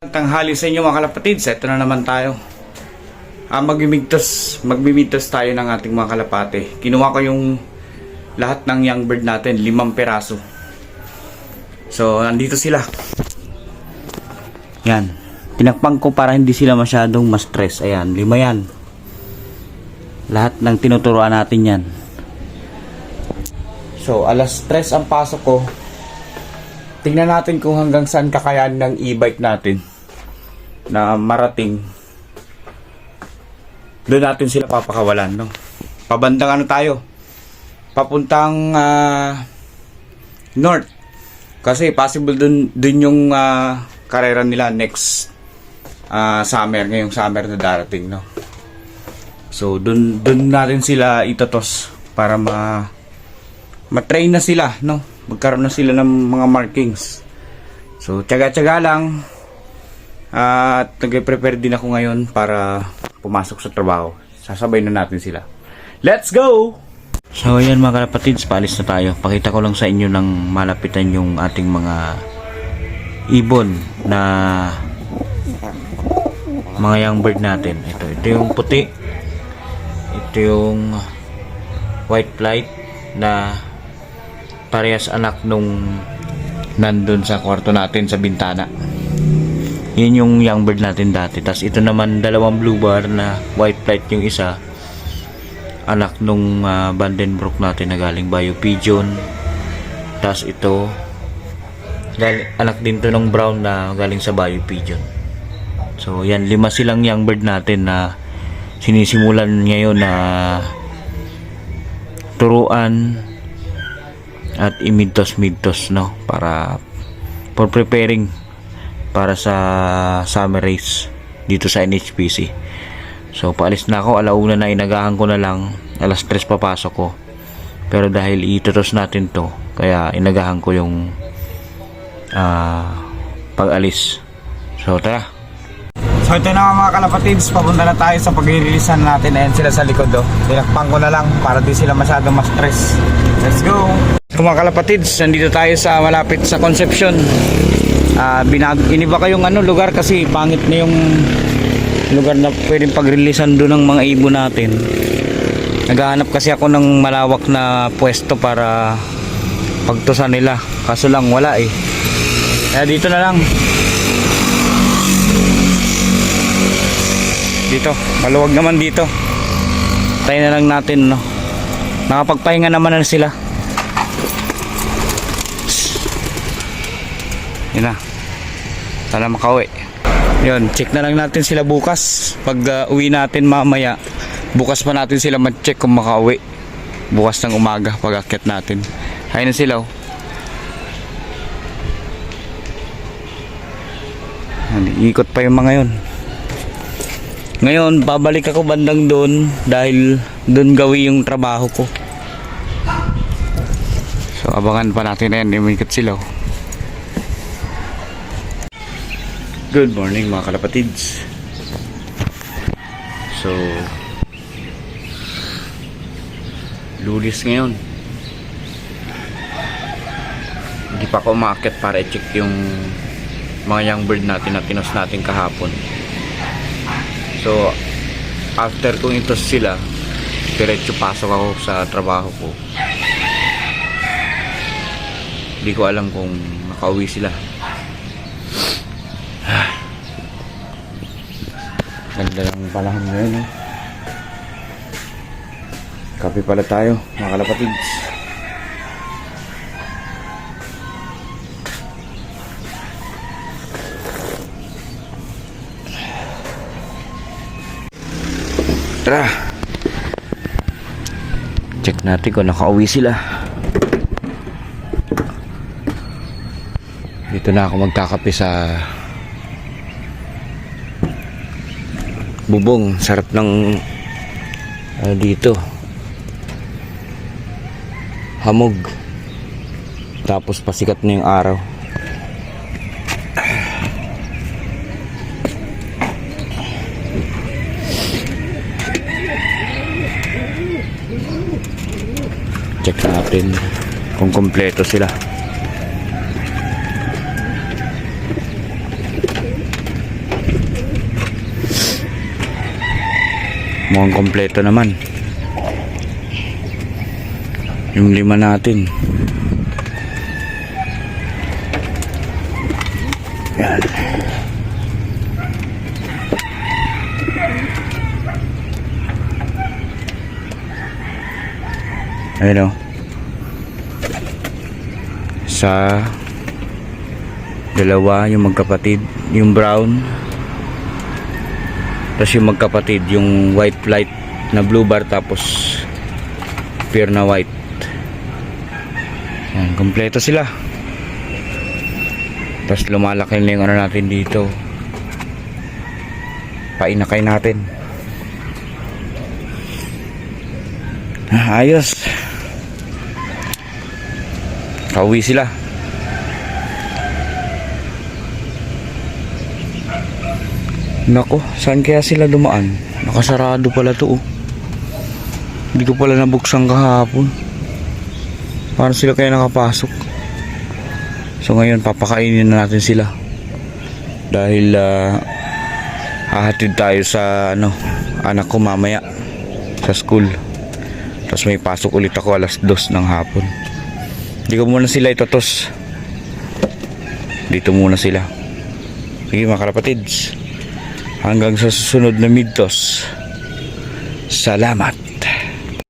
Tanghali sa inyo mga kalapatids, ito na naman tayo. Magmimitos tayo ng ating mga kalapate. Kinuha ko yung lahat ng young bird natin, 5 peraso. So, nandito sila. Yan. Tinakpang ko para hindi sila masyadong ma-stress. Ayan, 5 yan. Lahat ng tinuturuan natin yan. So, alas 3 ang pasok ko. Tingnan natin kung hanggang saan kakayanin ng e-bike natin na marating. Doon natin sila papakawalan, no? Pabandang ano tayo? Papuntang north. Kasi possible dun yung karera nila next summer, ngayong summer na darating, no? So dun natin sila itotos para ma-train na sila, no? Magkaroon na sila ng mga markings. So tiyaga-tiyaga lang. At nag-prepare din ako ngayon para pumasok sa trabaho. Sasabay na natin sila. Let's go! So ayan mga kalapatids, paalis na tayo. Pakita ko lang sa inyo ng malapitan yung ating mga ibon na mga young bird natin. Ito yung puti. Ito yung white flight na parehas anak nung nandun sa kwarto natin sa bintana. Yun yung young bird natin dati. Tapos ito naman 2 blue bar na white flight yung isa. Anak nung Vandenbroek natin na galing Bayou Pigeon. Tapos ito anak din to ng brown na galing sa Bayou Pigeon. So yan, 5 silang young bird natin na sinisimulan ngayon na turuan at imidtos-midtos, no, para for preparing para sa summer race dito sa NHPC. So paalis na ako, alauna na, inagahan ko na lang, alas 3 papasok ko. Pero dahil itutos natin to, kaya inagahan ko yung pag-alis. So tara. So ito na mga kalapatids, papunta na tayo sa pag-releasean natin. Ayan sila sa likod, oh. Tinakpang ko na lang para di sila masyadong ma-stress. Let's go! So mga kalapatids, nandito tayo sa malapit sa Concepcion. Iniba kayong lugar kasi pangit na yung lugar na pwedeng pag-releasean doon ng mga ibon natin. Naghahanap kasi ako ng malawak na pwesto para pagtusan nila, kaso lang wala eh. Kaya dito na lang. Dito, maluwag naman dito. Tayo na lang natin, no. Nakapagpahinga naman na sila. Yun na. Sana makauwi. Yun, check na lang natin sila bukas. Pag uwi natin mamaya, bukas pa natin sila ma-check kung makauwi. Bukas ng umaga pag akyat natin. Ayun na sila, oh. Ikot pa yung mga yun. Ngayon, babalik ako bandang doon dahil doon gawi yung trabaho ko. So abangan pa natin na yan, imikot sila, oh. Good morning mga kalapatids. So Lulis ngayon. Hindi pa ako umaakit para i-check yung mga young bird natin na tinos natin kahapon. So after kong itos sila, diretso pasok ako sa trabaho ko. Hindi ko alam kung makauwi sila. Ganda ng panahon ngayon, eh. Kape pala tayo mga kalapatids. Tara, check natin kung nakauwi sila. Dito na ako magkakape sa bubong. Sarap ng dito, hamog, tapos pasikat na yung araw. Check natin kung kompleto sila. Mukhang kompleto naman yung 5 natin. Yan. Ayun o. Sa dalawa yung magkapatid, yung brown, tapos yung magkapatid yung white flight na blue bar, tapos pure na white. Yan, kompleto sila. Tapos lumalaki na yung ano natin dito, painakay natin. Ayos. Kauwi sila. Nako, saan kaya sila dumaan? Nakasarado pala to oh. Hindi ko pala nabuksan kahapon. Paano sila kaya nakapasok? So ngayon papakainin na natin sila. Dahil hahatid tayo sa anak ko mamaya sa school. Tapos may pasok ulit ako alas 2 ng hapon. Hindi ko muna sila itotos. Dito muna sila. Sige mga kalapatids, hanggang sa susunod na Midtos. Salamat.